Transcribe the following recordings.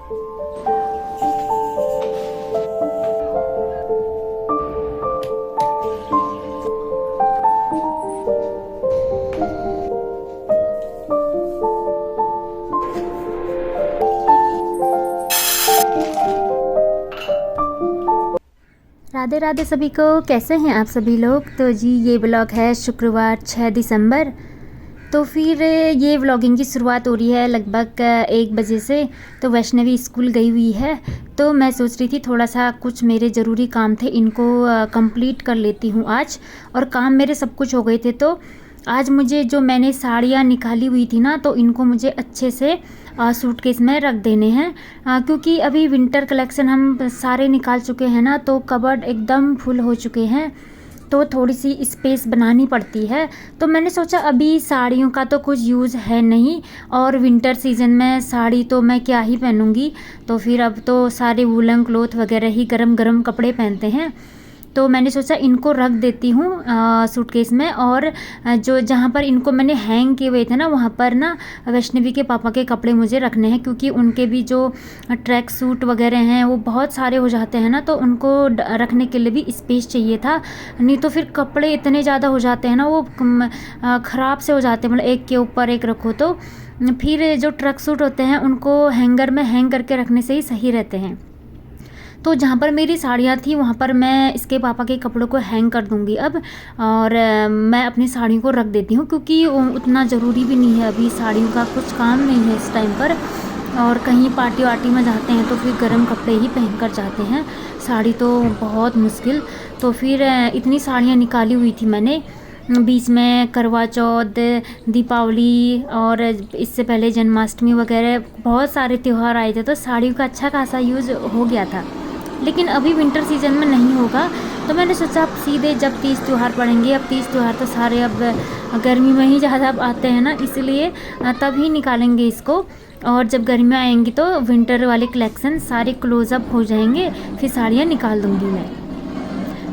राधे राधे सभी को। कैसे हैं आप सभी लोग। तो जी ये ब्लॉग है शुक्रवार 6 दिसंबर। तो फिर ये व्लॉगिंग की शुरुआत हो रही है लगभग 1 बजे से। तो वैष्णवी स्कूल गई हुई है, तो मैं सोच रही थी थोड़ा सा कुछ मेरे ज़रूरी काम थे इनको कंप्लीट कर लेती हूँ आज। और काम मेरे सब कुछ हो गए थे। तो आज मुझे जो मैंने साड़ियाँ निकाली हुई थी ना, तो इनको मुझे अच्छे से सूटकेस में रख देने हैं, क्योंकि अभी विंटर कलेक्शन हम सारे निकाल चुके हैं ना, तो कबर्ड एकदम फुल हो चुके हैं। तो थोड़ी सी स्पेस बनानी पड़ती है। तो मैंने सोचा अभी साड़ियों का तो कुछ यूज़ है नहीं, और विंटर सीज़न में साड़ी तो मैं क्या ही पहनूंगी। तो फिर अब तो सारे वूलन क्लॉथ वगैरह ही गरम गरम कपड़े पहनते हैं। तो मैंने सोचा इनको रख देती हूँ सूटकेस में। और जो जहाँ पर इनको मैंने हैंग किए हुए थे ना, वहाँ पर ना वैष्णवी के पापा के कपड़े मुझे रखने हैं, क्योंकि उनके भी जो ट्रैक सूट वगैरह हैं वो बहुत सारे हो जाते हैं ना, तो उनको रखने के लिए भी स्पेस चाहिए था। नहीं तो फिर कपड़े इतने ज़्यादा हो जाते हैं ना, वो ख़राब से हो जाते हैं, मतलब एक के ऊपर एक रखो तो फिर जो ट्रक सूट होते हैं उनको हैंगर में हैंग करके रखने से ही सही रहते हैं। तो जहाँ पर मेरी साड़ियाँ थी वहाँ पर मैं इसके पापा के कपड़ों को हैंग कर दूँगी अब। और मैं अपनी साड़ियों को रख देती हूँ, क्योंकि उतना ज़रूरी भी नहीं है, अभी साड़ियों का कुछ काम नहीं है इस टाइम पर। और कहीं पार्टी वार्टी में जाते हैं तो फिर गर्म कपड़े ही पहन कर जाते हैं, साड़ी तो बहुत मुश्किल। तो फिर इतनी साड़ियाँ निकाली हुई थी मैंने। बीच में करवा चौथ, दीपावली और इससे पहले जन्माष्टमी वगैरह बहुत सारे त्यौहार आए थे, तो साड़ियों का अच्छा खासा यूज़ हो गया था। लेकिन अभी विंटर सीजन में नहीं होगा, तो मैंने सोचा अब सीधे जब 30 त्यौहार पड़ेंगे, अब 30 त्यौहार तो सारे अब गर्मी में ही ज़्यादा आते हैं ना, इसलिए तब ही निकालेंगे इसको। और जब गर्मियाँ आएंगी तो विंटर वाले कलेक्शन सारे क्लोज़अप हो जाएंगे, फिर साड़ियाँ निकाल दूँगी मैं।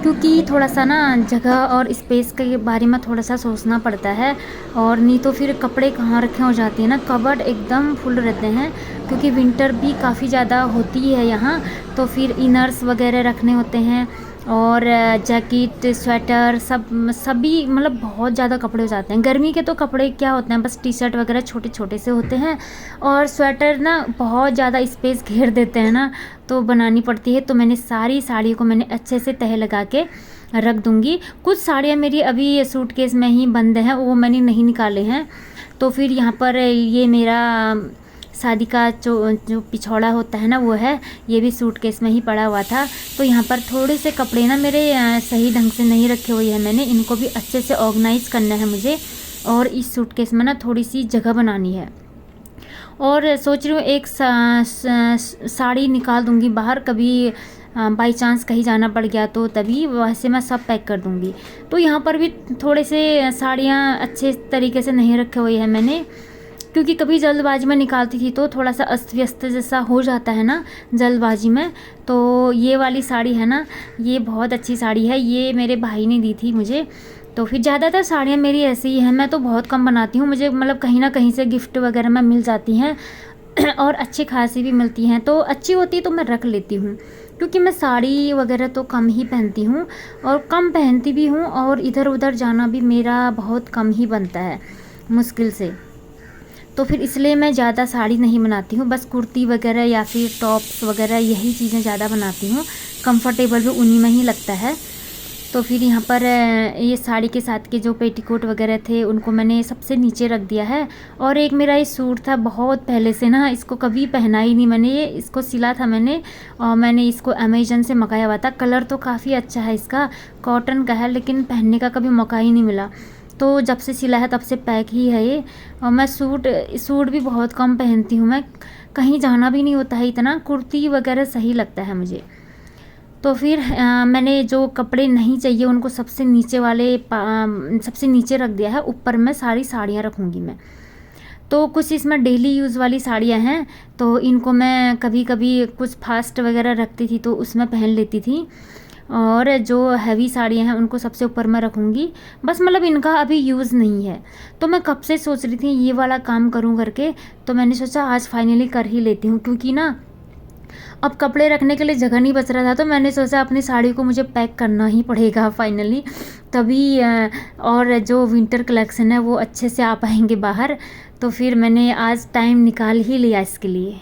क्योंकि थोड़ा सा ना जगह और स्पेस के बारे में थोड़ा सा सोचना पड़ता है, और नहीं तो फिर कपड़े कहाँ रखे हो जाते हैं ना, कबर्ड एकदम फुल रहते हैं, क्योंकि विंटर भी काफ़ी ज़्यादा होती है यहाँ। तो फिर इनर्स वगैरह रखने होते हैं, और जैकेट स्वेटर सभी मतलब बहुत ज़्यादा कपड़े हो जाते हैं। गर्मी के तो कपड़े क्या होते हैं, बस टी शर्ट वगैरह छोटे छोटे से होते हैं, और स्वेटर ना बहुत ज़्यादा स्पेस घेर देते हैं ना, तो बनानी पड़ती है। तो मैंने सारी साड़ियों को मैंने अच्छे से तह लगा के रख दूँगी। कुछ साड़ियाँ मेरी अभी सूटकेस में ही बंद हैं, वो मैंने नहीं निकाले हैं। तो फिर यहाँ पर ये मेरा शादी का जो पिछौड़ा होता है ना, वो है, ये भी सूटकेस में ही पड़ा हुआ था। तो यहाँ पर थोड़े से कपड़े ना मेरे सही ढंग से नहीं रखे हुए हैं मैंने, इनको भी अच्छे से ऑर्गेनाइज़ करना है मुझे। और इस सूटकेस में ना थोड़ी सी जगह बनानी है, और सोच रही हूँ एक साड़ी निकाल दूँगी बाहर, कभी बाई चांस कहीं जाना पड़ गया तो तभी, वैसे मैं सब पैक कर दूँगी। तो यहाँ पर भी थोड़े से साड़ियाँ अच्छे तरीके से नहीं रखे हुए हैं मैंने, क्योंकि कभी जल्दबाजी में निकालती थी तो थोड़ा सा अस्त व्यस्त जैसा हो जाता है ना जल्दबाजी में। तो ये वाली साड़ी है ना, ये बहुत अच्छी साड़ी है, ये मेरे भाई ने दी थी मुझे। तो फिर ज़्यादातर साड़ियाँ मेरी ऐसी ही हैं, मैं तो बहुत कम बनाती हूँ, मुझे मतलब कहीं ना कहीं से गिफ्ट वगैरह में मिल जाती हैं और अच्छी खासी भी मिलती हैं, तो अच्छी होती है तो मैं रख लेती हूँ। क्योंकि मैं साड़ी वगैरह तो कम ही पहनती हूँ, और कम पहनती भी हूँ, और इधर उधर जाना भी मेरा बहुत कम ही बनता है, मुश्किल से। तो फिर इसलिए मैं ज़्यादा साड़ी नहीं बनाती हूँ, बस कुर्ती वगैरह या फिर टॉप्स वगैरह यही चीज़ें ज़्यादा बनाती हूँ। कंफर्टेबल भी उन्हीं में ही लगता है। तो फिर यहाँ पर ये साड़ी के साथ के जो पेटीकोट वगैरह थे उनको मैंने सबसे नीचे रख दिया है। और एक मेरा ये सूट था बहुत पहले से ना, इसको कभी पहना ही नहीं मैंने, ये इसको सिला था मैंने, और मैंने इसको अमेजन से मंगाया हुआ था। कलर तो काफ़ी अच्छा है इसका, कॉटन का है, लेकिन पहनने का कभी मौका ही नहीं मिला। तो जब से सिला है तब से पैक ही है ये। और मैं सूट भी बहुत कम पहनती हूँ, मैं कहीं जाना भी नहीं होता है इतना, कुर्ती वगैरह सही लगता है मुझे। तो फिर मैंने जो कपड़े नहीं चाहिए उनको सबसे नीचे रख दिया है, ऊपर में सारी साड़ियाँ रखूँगी मैं। तो कुछ इसमें डेली यूज़ वाली साड़ियाँ हैं, तो इनको मैं कभी कभी कुछ फास्ट वगैरह रखती थी तो उसमें पहन लेती थी, और जो हैवी साड़ियाँ हैं उनको सबसे ऊपर मैं रखूँगी। बस मतलब इनका अभी यूज़ नहीं है। तो मैं कब से सोच रही थी ये वाला काम करूँ करके, तो मैंने सोचा आज फाइनली कर ही लेती हूँ, क्योंकि ना अब कपड़े रखने के लिए जगह नहीं बच रहा था, तो मैंने सोचा अपनी साड़ी को मुझे पैक करना ही पड़ेगा फाइनली, तभी और जो विंटर कलेक्शन है वो अच्छे से आ पाएंगे बाहर। तो फिर मैंने आज टाइम निकाल ही लिया इसके लिए।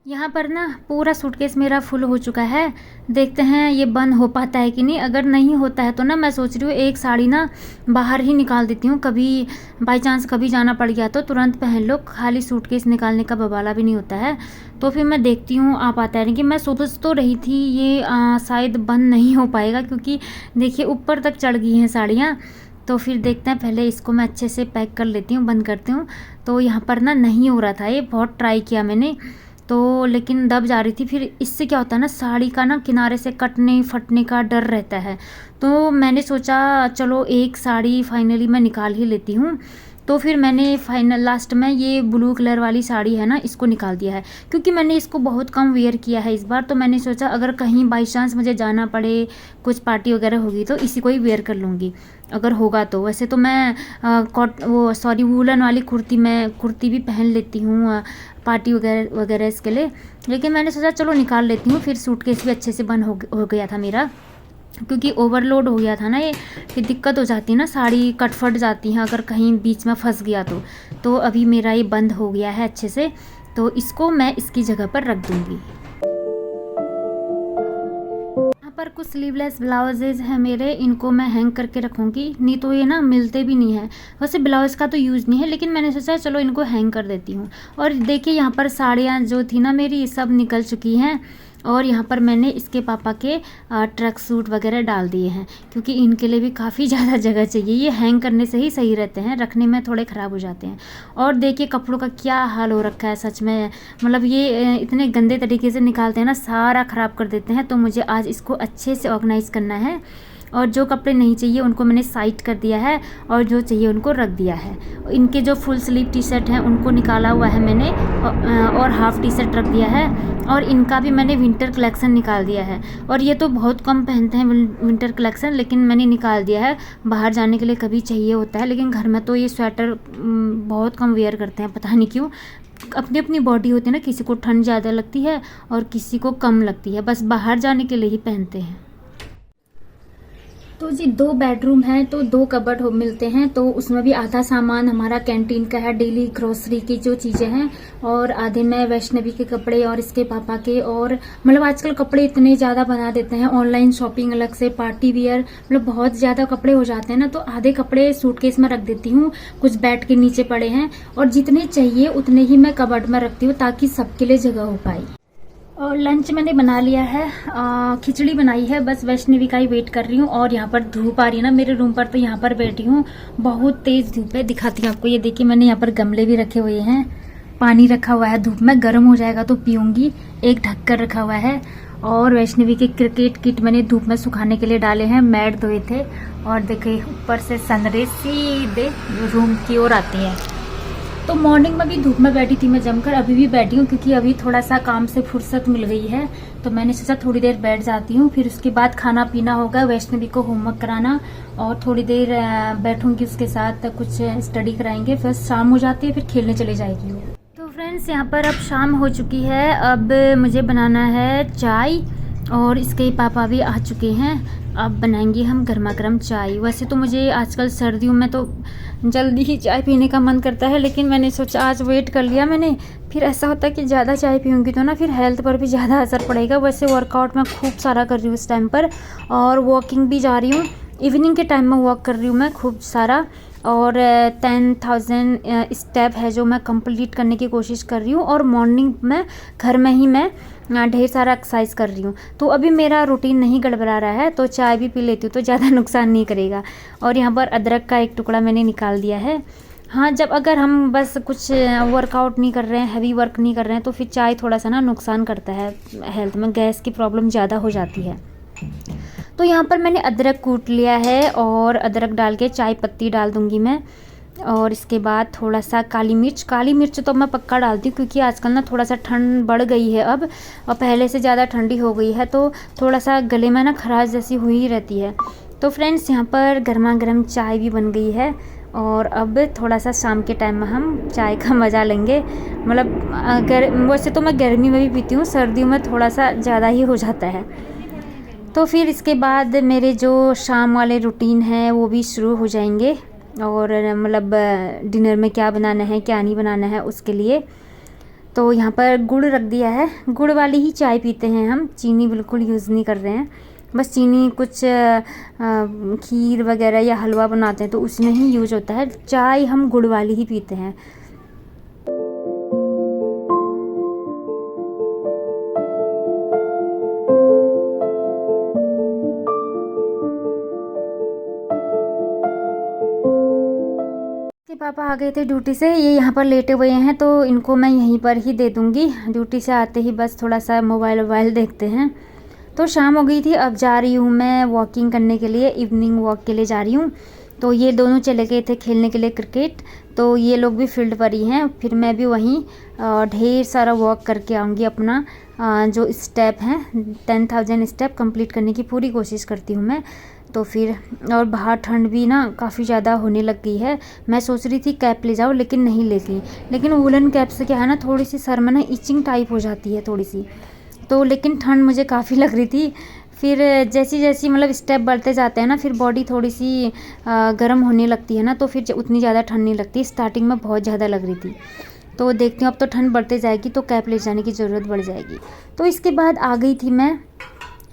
यहाँ पर ना पूरा सूटकेस मेरा फुल हो चुका है। देखते हैं ये बंद हो पाता है कि नहीं। अगर नहीं होता है तो ना मैं सोच रही हूँ एक साड़ी ना बाहर ही निकाल देती हूँ, कभी बाई चांस कभी जाना पड़ गया तो तुरंत पहन लो, खाली सूटकेस निकालने का बवाला भी नहीं होता है। तो फिर मैं देखती हूँ आ पाता है नहीं कि मैं सोच तो रही थी ये शायद बंद नहीं हो पाएगा, क्योंकि देखिए ऊपर तक चढ़ गई हैं साड़ियाँ। तो फिर देखते हैं, पहले इसको मैं अच्छे से पैक कर लेती हूँ, बंद करती हूँ। तो यहाँ पर ना नहीं हो रहा था, ये बहुत ट्राई किया मैंने तो, लेकिन दब जा रही थी। फिर इससे क्या होता है ना, साड़ी का ना किनारे से कटने फटने का डर रहता है। तो मैंने सोचा चलो एक साड़ी फाइनली मैं निकाल ही लेती हूँ। तो फिर मैंने फाइनल लास्ट में ये ब्लू कलर वाली साड़ी है ना, इसको निकाल दिया है, क्योंकि मैंने इसको बहुत कम वेयर किया है इस बार। तो मैंने सोचा अगर कहीं बाई चांस मुझे जाना पड़े, कुछ पार्टी वगैरह होगी तो इसी को ही वेयर कर लूँगी अगर होगा तो। वैसे तो मैं वूलन वाली कुर्ती भी पहन लेती हूँ पार्टी वगैरह वगैरह इसके लिए, लेकिन मैंने सोचा चलो निकाल लेती हूँ। फिर सूटकेस भी अच्छे से बंद हो गया था मेरा, क्योंकि ओवरलोड हो गया था ना ये, कि दिक्कत हो जाती है ना, साड़ी कट फट जाती है अगर कहीं बीच में फंस गया तो अभी मेरा ये बंद हो गया है अच्छे से। तो इसको मैं इसकी जगह पर रख दूँगी। यहाँ पर कुछ स्लीवलेस ब्लाउजेज हैं मेरे, इनको मैं हैंग करके रखूँगी, नहीं तो ये ना मिलते भी नहीं है। वैसे ब्लाउज़ का तो यूज़ नहीं है, लेकिन मैंने सोचा चलो इनको हैंग कर देती हूँ। और देखिए यहाँ पर साड़ियाँ जो थी ना मेरी सब निकल चुकी हैं, और यहाँ पर मैंने इसके पापा के ट्रक सूट वगैरह डाल दिए हैं, क्योंकि इनके लिए भी काफ़ी ज़्यादा जगह चाहिए। ये हैंग करने से ही सही रहते हैं, रखने में थोड़े ख़राब हो जाते हैं। और देखिए कपड़ों का क्या हाल हो रखा है सच में, मतलब ये इतने गंदे तरीके से निकालते हैं ना, सारा ख़राब कर देते हैं। तो मुझे आज इसको अच्छे से ऑर्गेनाइज़ करना है, और जो कपड़े नहीं चाहिए उनको मैंने साइड कर दिया है, और जो चाहिए उनको रख दिया है। इनके जो फुल स्लीव टी शर्ट हैं उनको निकाला हुआ है मैंने, और हाफ़ टी शर्ट रख दिया है, और इनका भी मैंने विंटर कलेक्शन निकाल दिया है। और ये तो बहुत कम पहनते हैं विंटर कलेक्शन, लेकिन मैंने निकाल दिया है, बाहर जाने के लिए कभी चाहिए होता है। लेकिन घर में तो ये स्वेटर बहुत कम वेयर करते हैं, पता नहीं क्यों। अपनी अपनी बॉडी होती है ना, किसी को ठंड ज़्यादा लगती है और किसी को कम लगती है, बस बाहर जाने के लिए ही पहनते हैं। तो जी 2 बेडरूम है तो 2 कबर्ड मिलते हैं, तो उसमें भी आधा सामान हमारा कैंटीन का है, डेली ग्रोसरी की जो चीज़ें हैं, और आधे में वैष्णवी के कपड़े और इसके पापा के। और मतलब आजकल कपड़े इतने ज़्यादा बना देते हैं, ऑनलाइन शॉपिंग अलग से, पार्टी वियर, मतलब बहुत ज़्यादा कपड़े हो जाते हैं ना, तो आधे कपड़े सूटकेस में रख देती हूँ, कुछ बेड के नीचे पड़े हैं, और जितने चाहिए उतने ही मैं कबर्ड में रखती हूँ, ताकि सबके लिए जगह हो पाए। और लंच मैंने बना लिया है, खिचड़ी बनाई है, बस वैष्णवी का ही वेट कर रही हूँ। और यहाँ पर धूप आ रही है ना मेरे रूम पर, तो यहाँ पर बैठी हूँ, बहुत तेज धूप है, दिखाती हूँ आपको। ये देखिए मैंने यहाँ पर गमले भी रखे हुए हैं, पानी रखा हुआ है, धूप में गर्म हो जाएगा तो पीऊंगी। एक ढक्कन रखा हुआ है, और वैष्णवी के क्रिकेट किट मैंने धूप में सुखाने के लिए डाले हैं, मैट धोए थे। और देखिए ऊपर से सनरेज सीधे रूम की ओर आती है। तो मॉर्निंग में भी धूप में बैठी थी मैं जमकर, अभी भी बैठी हूँ, क्योंकि अभी थोड़ा सा काम से फुर्सत मिल गई है, तो मैंने सोचा थोड़ी देर बैठ जाती हूँ। फिर उसके बाद खाना पीना होगा, वैष्णवी को होमवर्क कराना, और थोड़ी देर बैठूंगी उसके साथ, कुछ स्टडी कराएंगे, फिर शाम हो जाती है, फिर खेलने चले जाएगी। तो फ्रेंड्स यहाँ पर अब शाम हो चुकी है, अब मुझे बनाना है चाय, और इसके पापा भी आ चुके हैं। अब बनाएंगे हम गर्मा गर्म चाय। वैसे तो मुझे आजकल सर्दियों में तो जल्दी ही चाय पीने का मन करता है, लेकिन मैंने सोचा आज वेट कर लिया मैंने। फिर ऐसा होता है कि ज़्यादा चाय पीऊँगी तो ना फिर हेल्थ पर भी ज़्यादा असर पड़ेगा। वैसे वर्कआउट मैं खूब सारा कर रही हूँ इस टाइम पर, और वॉकिंग भी जा रही हूँ, इवनिंग के टाइम में वॉक कर रही हूँ मैं खूब सारा, और 10,000 स्टेप है जो मैं कंप्लीट करने की कोशिश कर रही हूँ। और मॉर्निंग में घर में ही मैं ढेर सारा एक्सरसाइज कर रही हूँ। तो अभी मेरा रूटीन नहीं गड़बड़ा रहा है, तो चाय भी पी लेती हूँ तो ज़्यादा नुकसान नहीं करेगा। और यहाँ पर अदरक का एक टुकड़ा मैंने निकाल दिया है। हाँ, जब अगर हम बस कुछ वर्कआउट नहीं कर रहे हैं, हैवी वर्क नहीं कर रहे हैं, तो फिर चाय थोड़ा सा ना नुकसान करता है हेल्थ में, गैस की प्रॉब्लम ज़्यादा हो जाती है। तो यहाँ पर मैंने अदरक कूट लिया है, और अदरक डाल के चाय पत्ती डाल दूँगी मैं। और इसके बाद थोड़ा सा काली मिर्च तो मैं पक्का डालती हूँ, क्योंकि आजकल ना थोड़ा सा ठंड बढ़ गई है अब, और पहले से ज़्यादा ठंडी हो गई है, तो थोड़ा सा गले में ना खराश जैसी हुई ही रहती है। तो फ्रेंड्स, यहाँ पर गर्मा गर्म चाय भी बन गई है, और अब थोड़ा सा शाम के टाइम में हम चाय का मज़ा लेंगे। मतलब अगर वैसे तो मैं गर्मी में भी पीती हूँ, सर्दियों में थोड़ा सा ज़्यादा ही हो जाता है। तो फिर इसके बाद मेरे जो शाम वाले रूटीन हैं वो भी शुरू हो जाएंगे, और मतलब डिनर में क्या बनाना है क्या नहीं बनाना है उसके लिए। तो यहाँ पर गुड़ रख दिया है, गुड़ वाली ही चाय पीते हैं हम, चीनी बिल्कुल यूज़ नहीं कर रहे हैं। बस चीनी कुछ खीर वगैरह या हलवा बनाते हैं तो उसमें ही यूज होता है, चाय हम गुड़ वाली ही पीते हैं। पापा आ गए थे ड्यूटी से, ये यहाँ पर लेटे हुए हैं, तो इनको मैं यहीं पर ही दे दूँगी। ड्यूटी से आते ही बस थोड़ा सा मोबाइल देखते हैं। तो शाम हो गई थी, अब जा रही हूँ मैं वॉकिंग करने के लिए, इवनिंग वॉक के लिए जा रही हूँ। तो ये दोनों चले गए थे खेलने के लिए क्रिकेट, तो ये लोग भी फील्ड पर ही हैं। फिर मैं भी वहीं ढेर सारा वॉक करके आऊँगी। अपना जो स्टेप हैं 10,000 स्टेप कंप्लीट करने की पूरी कोशिश करती हूँ मैं। तो फिर और बाहर ठंड भी ना काफ़ी ज़्यादा होने लग गई है। मैं सोच रही थी कैप ले जाऊँ, लेकिन नहीं ले गई। लेकिन वुलन कैप से क्या है ना, थोड़ी सी सर में ना इचिंग टाइप हो जाती है थोड़ी सी, तो लेकिन ठंड मुझे काफ़ी लग रही थी। फिर जैसी जैसी मतलब स्टेप बढ़ते जाते हैं ना, फिर बॉडी थोड़ी सी गर्म होने लगती है ना, तो फिर उतनी ज़्यादा ठंड नहीं लगती। स्टार्टिंग में बहुत ज़्यादा लग रही थी, तो देखती हूँ अब तो ठंड बढ़ते जाएगी तो कैप ले जाने की ज़रूरत बढ़ जाएगी। तो इसके बाद आ गई थी मैं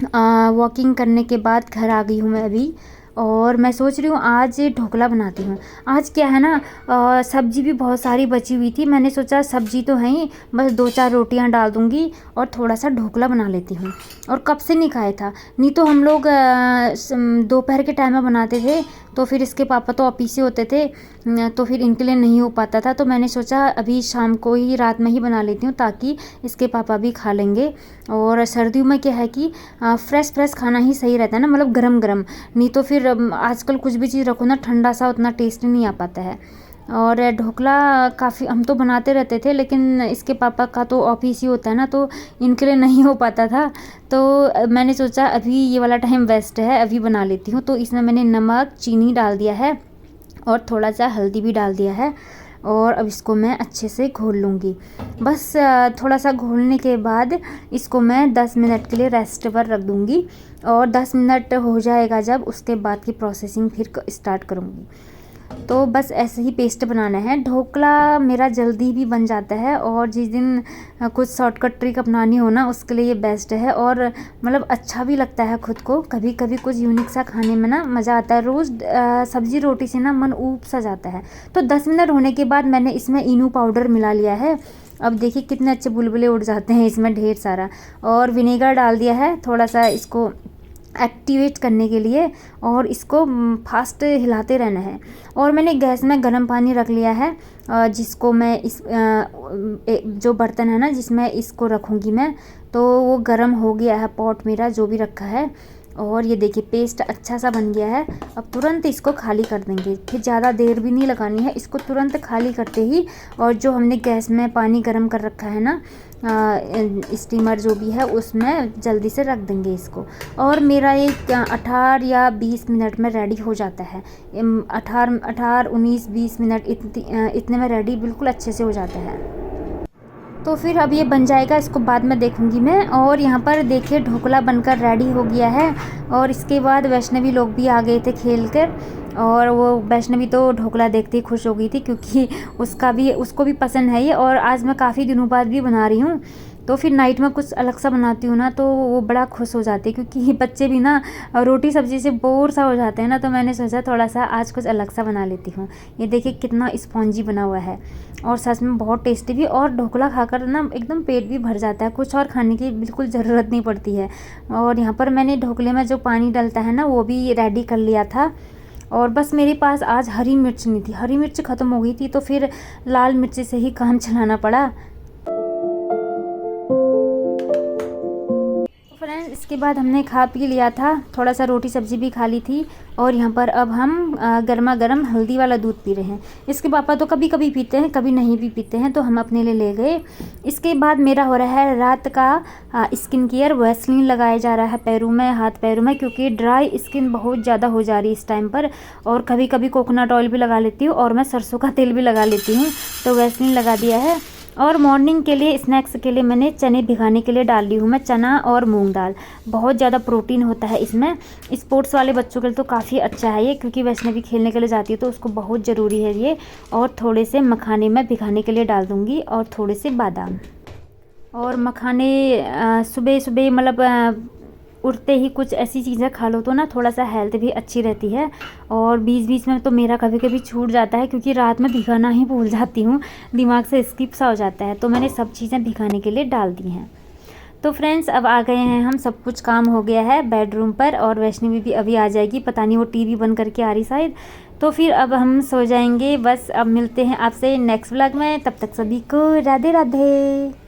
वॉकिंग करने के बाद घर आ गई हूँ मैं अभी, और मैं सोच रही हूँ आज ढोकला बनाती हूँ। आज क्या है ना, सब्ज़ी भी बहुत सारी बची हुई थी, मैंने सोचा सब्ज़ी तो है ही, बस 2-4 रोटियाँ डाल दूँगी और थोड़ा सा ढोकला बना लेती हूँ। और कब से नहीं खाया था, नहीं तो हम लोग दोपहर के टाइम में बनाते थे, तो फिर इसके पापा तो ऑफिस से होते थे, तो फिर इनके लिए नहीं हो पाता था। तो मैंने सोचा अभी शाम को ही, रात में ही बना लेती हूँ, ताकि इसके पापा भी खा लेंगे। और सर्दियों में क्या है कि फ्रेश खाना ही सही रहता है ना, मतलब गरम गरम, नहीं तो फिर आजकल कुछ भी चीज़ रखो ना ठंडा सा, उतना टेस्ट नहीं आ पाता है। और ढोकला काफ़ी हम तो बनाते रहते थे, लेकिन इसके पापा का तो ऑफिस ही होता है ना, तो इनके लिए नहीं हो पाता था। तो मैंने सोचा अभी ये वाला टाइम बेस्ट है, अभी बना लेती हूँ। तो इसमें मैंने नमक चीनी डाल दिया है और थोड़ा सा हल्दी भी डाल दिया है, और अब इसको मैं अच्छे से घोल लूँगी। बस थोड़ा सा घोलने के बाद इसको मैं 10 मिनट के लिए रेस्ट पर रख दूँगी, और 10 मिनट हो जाएगा जब, उसके बाद की प्रोसेसिंग फिर स्टार्ट करूँगी। तो बस ऐसे ही पेस्ट बनाना है। ढोकला मेरा जल्दी भी बन जाता है, और जिस दिन कुछ शॉर्टकट ट्रिक अपनानी हो ना, उसके लिए ये बेस्ट है। और मतलब अच्छा भी लगता है खुद को, कभी कभी कुछ यूनिक सा खाने में ना मज़ा आता है। रोज़ सब्ज़ी रोटी से ना मन ऊब सा जाता है। तो 10 मिनट होने के बाद मैंने इसमें इनो पाउडर मिला लिया है। अब देखिए कितने अच्छे बुलबुले उड़ जाते हैं इसमें, ढेर सारा। और विनेगर डाल दिया है थोड़ा सा इसको एक्टिवेट करने के लिए, और इसको फास्ट हिलाते रहना है। और मैंने गैस में गर्म पानी रख लिया है, जिसको मैं इस जो बर्तन है ना जिसमें इसको रखूँगी मैं, तो वो गर्म हो गया है पॉट मेरा जो भी रखा है। और ये देखिए पेस्ट अच्छा सा बन गया है। अब तुरंत इसको खाली कर देंगे, फिर ज़्यादा देर भी नहीं लगानी है इसको, तुरंत खाली करते ही। और जो हमने गैस में पानी गर्म कर रखा है ना, स्टीमर जो भी है, उसमें जल्दी से रख देंगे इसको। और मेरा ये 18 या 20 मिनट में रेडी हो जाता है। 18, 19, 20 मिनट इतने में रेडी बिल्कुल अच्छे से हो जाता है। तो फिर अब ये बन जाएगा, इसको बाद में देखूंगी मैं। और यहाँ पर देखिए ढोकला बनकर रेडी हो गया है। और इसके बाद वैष्णवी लोग भी आ गए थे खेल कर, और वो वैष्णवी तो ढोकला देखते ही खुश हो गई थी, क्योंकि उसको भी पसंद है ये। और आज मैं काफ़ी दिनों बाद भी बना रही हूँ, तो फिर नाइट में कुछ अलग सा बनाती हूँ ना, तो वो बड़ा खुश हो जाते हैं, क्योंकि बच्चे भी ना रोटी सब्जी से बोर सा हो जाते हैं ना। तो मैंने सोचा थोड़ा सा आज कुछ अलग सा बना लेती हूँ। ये देखिए कितना स्पॉन्जी बना हुआ है, और सच में बहुत टेस्टी भी। और ढोकला खाकर ना एकदम पेट भी भर जाता है, कुछ और खाने की बिल्कुल ज़रूरत नहीं पड़ती है। और यहाँ पर मैंने ढोकले में जो पानी डलता है ना, वो भी रेडी कर लिया था। और बस मेरे पास आज हरी मिर्च नहीं थी, हरी मिर्च ख़त्म हो गई थी, तो फिर लाल मिर्च से ही काम चलाना पड़ा। इसके बाद हमने खा पी लिया था, थोड़ा सा रोटी सब्जी भी खा ली थी और यहाँ पर अब हम गर्मा गर्म हल्दी वाला दूध पी रहे हैं। इसके पापा तो कभी कभी पीते हैं, कभी नहीं भी पीते हैं, तो हम अपने लिए ले गए। इसके बाद मेरा हो रहा है रात का स्किन केयर। वैसलीन लगाया जा रहा है पैरों में, हाथ पैरों में, क्योंकि ड्राई स्किन बहुत ज़्यादा हो जा रही है इस टाइम पर। और कभी कभी कोकोनट ऑयल भी लगा लेती हूँ और मैं सरसों का तेल भी लगा लेती हूँ, तो वैसलीन लगा दिया है। और मॉर्निंग के लिए स्नैक्स के लिए मैंने चने भिगाने के लिए डाल ली हूँ मैं, चना और मूंग दाल। बहुत ज़्यादा प्रोटीन होता है इसमें, स्पोर्ट्स वाले बच्चों के लिए तो काफ़ी अच्छा है ये, क्योंकि वैष्णवी खेलने के लिए जाती है तो उसको बहुत ज़रूरी है ये। और थोड़े से मखाने मैं भिगाने के लिए डाल दूँगी और थोड़े से बादाम। और मखाने सुबह सुबह मतलब उठते ही कुछ ऐसी चीज़ें खा लो तो ना थोड़ा सा हेल्थ भी अच्छी रहती है। और बीच बीच में तो मेरा कभी कभी छूट जाता है, क्योंकि रात में भिगाना ही भूल जाती हूँ, दिमाग से स्किप सा हो जाता है, तो मैंने सब चीज़ें भिगाने के लिए डाल दी हैं। तो फ्रेंड्स अब आ गए हैं हम, सब कुछ काम हो गया है बेडरूम पर, और वैष्णवी भी अभी आ जाएगी, पता नहीं वो टीवी बंद करके आ रही शायद। तो फिर अब हम सो जाएंगे बस। अब मिलते हैं आपसे नेक्स्ट व्लॉग में, तब तक सभी को राधे राधे।